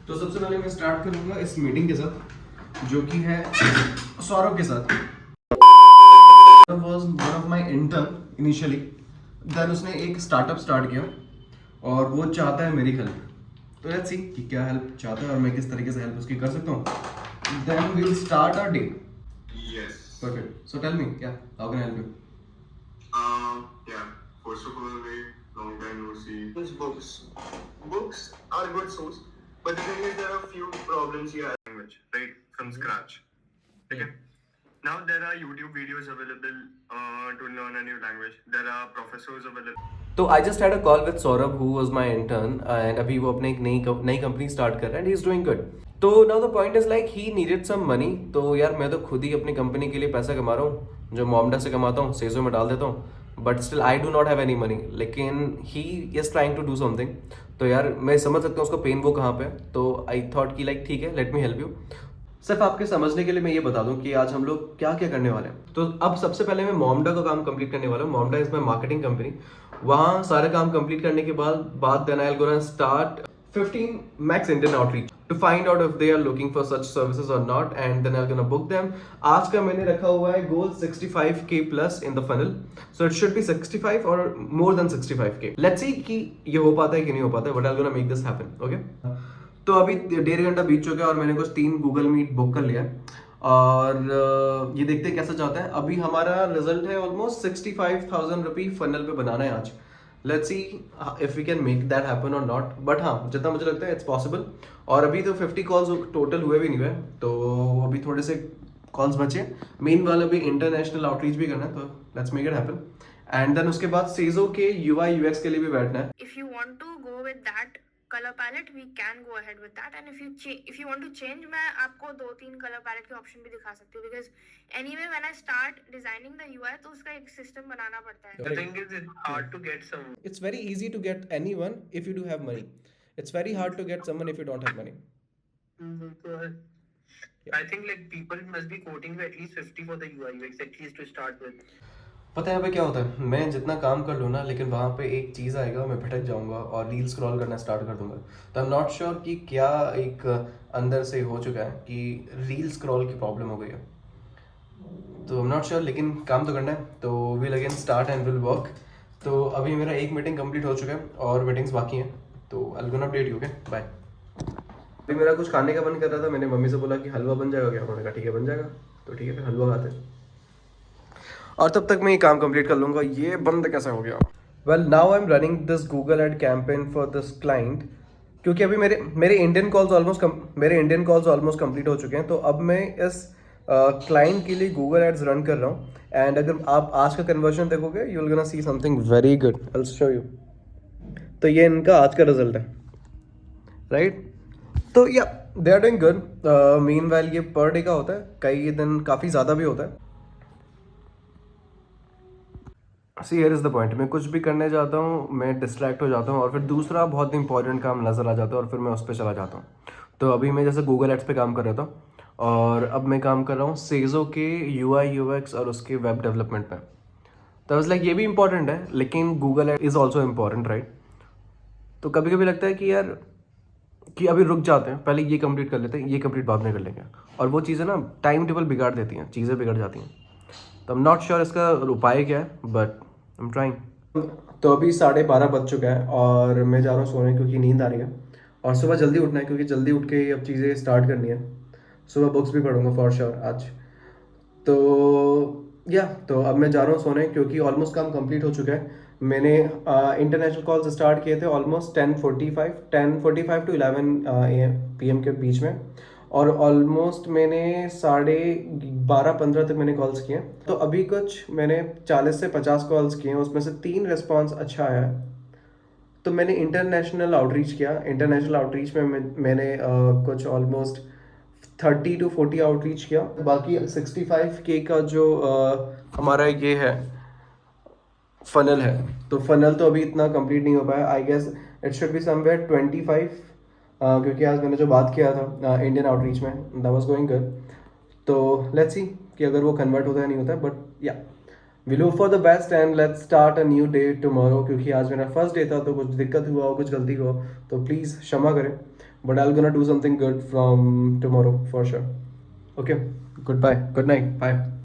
तो सबसे पहले मैं स्टार्ट करूंगा इस मीटिंग के साथ, जो कि है सौरभ के साथ। was one of my intern initially, then उसने एक स्टार्टअप स्टार्ट किया और वो चाहता है मेरी हेल्प। तो लेट्स सी कि क्या हेल्प चाहता है और मैं किस तरीके से हेल्प उसकी कर सकता हूँ। Then we will start our day. Yes. Perfect. So tell me, क्या how can I help you? Yeah. First of all, long time no see. Books. Books are a good source, but the thing is, there are a few problems here. Language, right, from scratch. Okay. Now there are YouTube videos available to learn a new language. There are professors available. तो I just had a call with Saurabh who was my intern and अभी वो अपने एक नई company start कर रहा है and he is doing good. तो now the point is like he needed some money. तो यार मैं तो खुद ही अपनी कंपनी के लिए पैसा कमा रहा हूँ, जो मोमडा से कमाता हूँ सेजो में डाल देता हूँ, but still I do not have any money. लेकिन he is trying to do something. तो यार मैं समझ सकता हूँ उसका पेन वो कहाँ पे है। तो आई थॉट कि लाइक ठीक है, लेट मी हेल्प यू। सिर्फ आपके समझने के लिए मैं ये बता दूं कि आज हम लोग क्या क्या करने वाले हैं। तो अब सबसे पहले मैं मोमडा का काम कंप्लीट करने वाला हूँ। मोमडा इज माय मार्केटिंग कंपनी। वहाँ सारे काम कंप्लीट करने के बाद then I will gonna start 15 max Indian outreach to find out if they are looking for such services or not, and then I'm gonna book them. आज का मैंने रखा हुआ है goal 65k plus in the funnel, so it should be 65 or more than 65k. Let's see कि ये हो पाता है कि नहीं हो पाता है, but I'm gonna make this happen. Okay? तो अभी 1.5 घंटा बीत चुका है और मैंने कुछ 3 गूगल मीट बुक कर लिया है और ये देखते हैं कैसा जाता है। अभी हमारा रिजल्ट है ऑलमोस्ट 65,000 रुपी फनल पे बनाना है आज। Let's see if we can make that happen और नॉट, बट हाँ जितना मुझे लगता है इट्स पॉसिबल। और अभी तो 50 कॉल्स टोटल हुए भी नहीं हुए, तो अभी थोड़े से कॉल्स बचे। मेन वाला भी इंटरनेशनल आउटरीच भी करना है, तो let's make it happen. And then उसके बाद सेजो के यूआई यूएक्स के लिए भी बैठना है। If you want to go with that color palette, we can go ahead with that. And if you want to change, मैं आपको 2-3 color palette के option भी दिखा सकती हूँ, because anyway when I start designing the UI तो उसका एक system बनाना पड़ता है। The thing is, it's hard to get some. It's very easy to get anyone if you do have money. It's very hard to get someone if you don't have money. I think like people must be quoting you at least 50 for the UI UX at least to start with. पता है यहाँ पे क्या होता है, मैं जितना काम कर लूँ ना, लेकिन वहाँ पे एक चीज़ आएगा, मैं भटक जाऊँगा और रील स्क्रॉल करना स्टार्ट कर दूंगा। तो आई एम नॉट श्योर कि क्या एक अंदर से हो चुका है कि रील स्क्रॉल की प्रॉब्लम हो गई है। तो आई एम नॉट श्योर, लेकिन काम तो करना है। तो will again start and will work. तो अभी मेरा एक मीटिंग कंप्लीट हो चुका है और मीटिंग्स बाकी हैं, तो I will gonna update you. Okay bye. अभी मेरा कुछ खाने का मन कर रहा था, मैंने मम्मी से बोला कि हलवा बन जाएगा क्या? उन्होंने कहा ठीक है बन जाएगा। तो ठीक है फिर हलवा खाते हैं और तब तक मैं ये काम कंप्लीट कर लूँगा। ये बंद कैसा हो गया? Well now I am running this Google ad campaign for this client, क्योंकि अभी मेरे इंडियन कॉल्स ऑलमोस्ट कंप्लीट हो चुके हैं। तो अब मैं इस क्लाइंट के लिए गूगल एड्स रन कर रहा हूँ। एंड अगर आप आज का कन्वर्जन देखोगे you will gonna see something very good. I will show you. तो ये इनका आज का रिजल्ट है, राइट? तो yeah they are doing good. Meanwhile ये पर डे का होता है, कई दिन काफ़ी ज़्यादा भी होता है। See here is the point, मैं कुछ भी करने जाता हूँ मैं डिस्ट्रैक्ट हो जाता हूँ और फिर दूसरा बहुत इंपॉर्टेंट काम नज़र आ जाता है और फिर मैं उस पर चला जाता हूँ। तो अभी मैं जैसे गूगल एड्स पे काम कर रहा था और अब मैं काम कर रहा हूँ सेजो के यूआई यूएक्स और उसके वेब डेवलपमेंट पे। तो लाइक ये भी इंपॉर्टेंट है, लेकिन Google ad is also important, right? तो कभी कभी लगता है कि यार कि अभी रुक जाते हैं, पहले ये कंप्लीट कर लेते हैं, ये कंप्लीट बाद में कर लेंगे। और वो चीज़ें ना टाइम टेबल बिगाड़ देती हैं, चीज़ें बिगड़ जाती हैं। तो आई एम नॉट श्योर इसका उपाय क्या है, बट आई एम ट्राइंग। तो अभी 12:30 बज चुका है और मैं जा रहा हूँ सोने, क्योंकि नींद आ रही है और सुबह जल्दी उठना है, क्योंकि जल्दी उठ के अब चीज़ें स्टार्ट करनी है। सुबह बुक्स भी पढ़ूंगा फॉर श्योर आज। तो तो अब मैं जा रहा हूँ सोने, क्योंकि ऑलमोस्ट काम कंप्लीट हो चुका है। मैंने इंटरनेशनल कॉल्स स्टार्ट किए थे ऑलमोस्ट 10:45 to 11 PM के बीच में, और ऑलमोस्ट मैंने 12:15 तक मैंने कॉल्स किए। तो अभी कुछ मैंने 40 से 50 कॉल्स किए हैं, उसमें से 3 रिस्पॉन्स अच्छा आया। तो मैंने इंटरनेशनल आउटरीच किया। इंटरनेशनल आउटरीच में मैंने कुछ ऑलमोस्ट 30 to 40 आउटरीच किया। बाकी 65K का जो हमारा ये है फनल है, तो फनल तो अभी इतना कंप्लीट नहीं हो पाया। I guess it should be somewhere 25, क्योंकि आज मैंने जो बात किया था इंडियन आउटरीच में, दैट वाज गोइंग गुड। तो लेट्स सी कि अगर वो कन्वर्ट होता है नहीं होता है, but yeah we look for the best and let's start a new day tomorrow. क्योंकि आज मेरा फर्स्ट डे था, तो कुछ दिक्कत हुआ हो, कुछ गलती हुआ हो तो प्लीज़ क्षमा करें। but I'll gonna do something good from tomorrow for sure. Okay, goodbye, good night, bye.